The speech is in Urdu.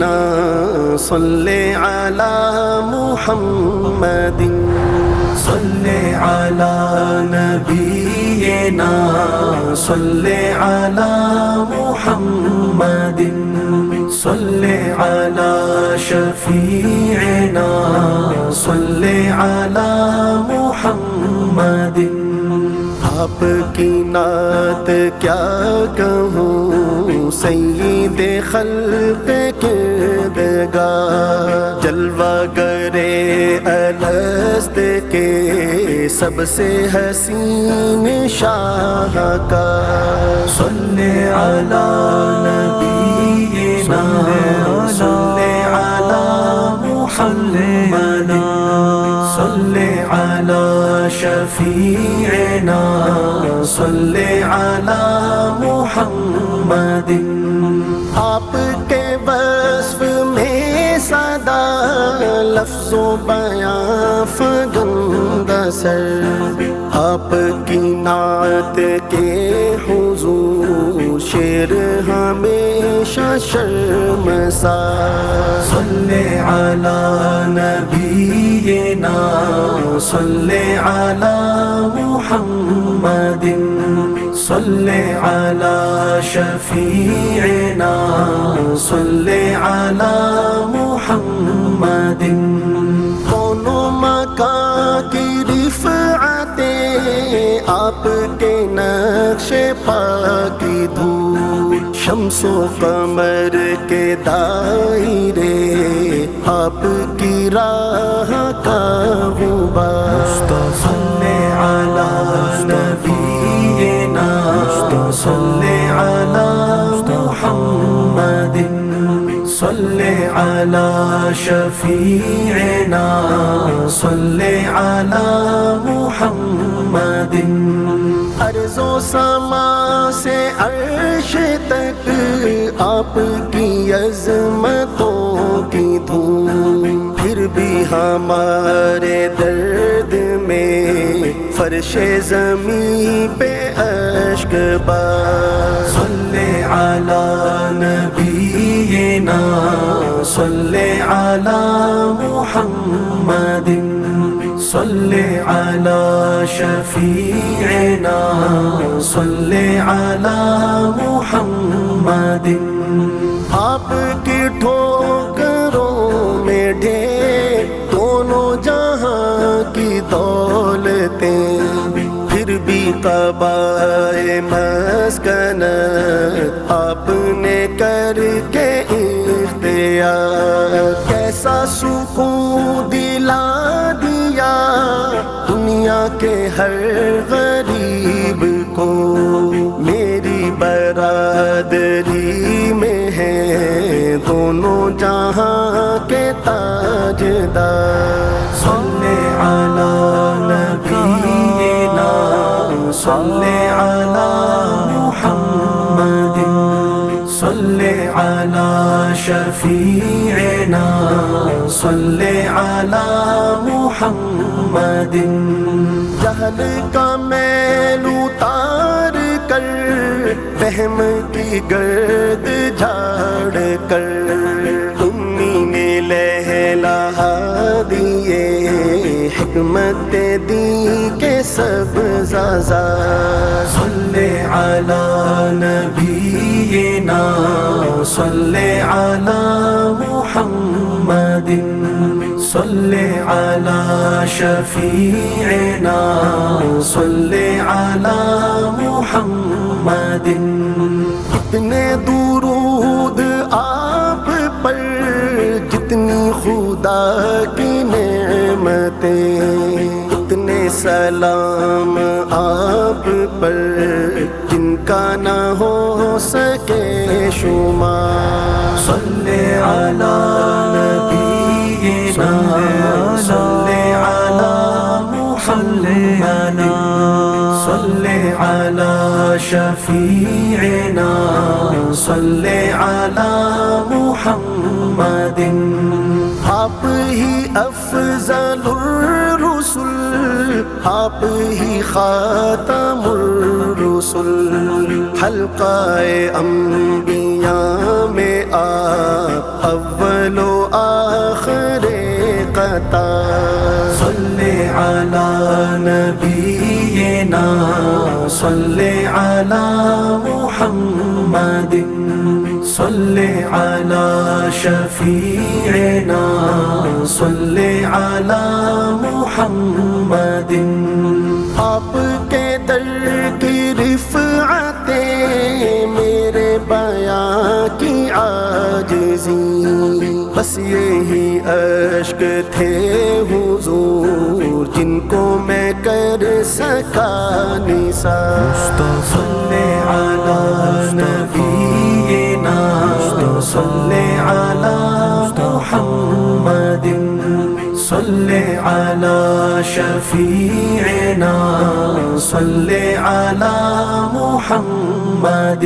نبینا صلی علی محمد صلی علی نبینا صلی علی محمد صلی علی شفیعنا صلی علی محمد آپ کی نعت کیا کہوں سید خلق کردگار جلوہ گرے الست کے سب سے حسین شاہکار صلی علی نبینا صلی علی محمد صلی علی شفیعنا صلی علی محمد آپ کے وصف میں سادہ لفظ و بیان فگندہ سر آپ کی نعت کے حضور شعر ہمیشہ شرمسار صلی علی نبینا صلی علی محمد صلی علی شفیعنا صلی علی محمد کونوں مکان کی رفعتیں آپ کے نقش پا کی دھول شمس و قمر کے دائرے آپ کی راہ کا غبار صلی علی نبینا صلی علی محمد صلی علی شفیعنا صلی علی محمد ارض و سما سے عرش تک آپ کی عظمتوں کی دھوم پھر بھی ہمارے درد میں فرش زمین پہ اشک بار صلی علی نبینا صلی علی محمد صلی علی شفیعنا صلی علی محمد آپ کی ٹھوکروں میں ڈھیر دونوں جہاں کی دولتیں پھر بھی قبائے مسکنت آپ نے کر کے اختیار کیسا سکون دلا دیا دنیا کے ہر غریب کو میری برادری میں ہے دونوں جہاں کے تاجدار صلی علی نبینا صلی علی محمد صلی علی شفیعنا صلی علی محمد جہل کا میل اتار کر فہم کی گرد جھاڑ کر تمہیں نے لہلا دیے حکمت دی کے سب زازا صلی علی نبینا صلی علی محمد صلی علی شفیعنا صلی علی محمد اتنے درود آپ پر جتنی خدا کی نعمتیں اتنے سلام آپ پر جن کا نہ ہو سکے شمار صلی علی نبینا صلی علی محمد صلی علی شفیعنا صلی علی محمد آپ ہی افضل الرسل آپ ہی خاتم الرسل حلقہ انبیاء میں آپ اول و آخر قطار صلی علی نبینا صلی علی محمد صلی علی شفیعنا صلی علی محمد آپ کے در کی رفعتیں میرے بیاں کی عاجزی بس یہی اشک تھے حضور جن کو میں کر سکا نثار صلی علی نبینا صلی علی محمد صلی علی شفیعنا صلی علی محمد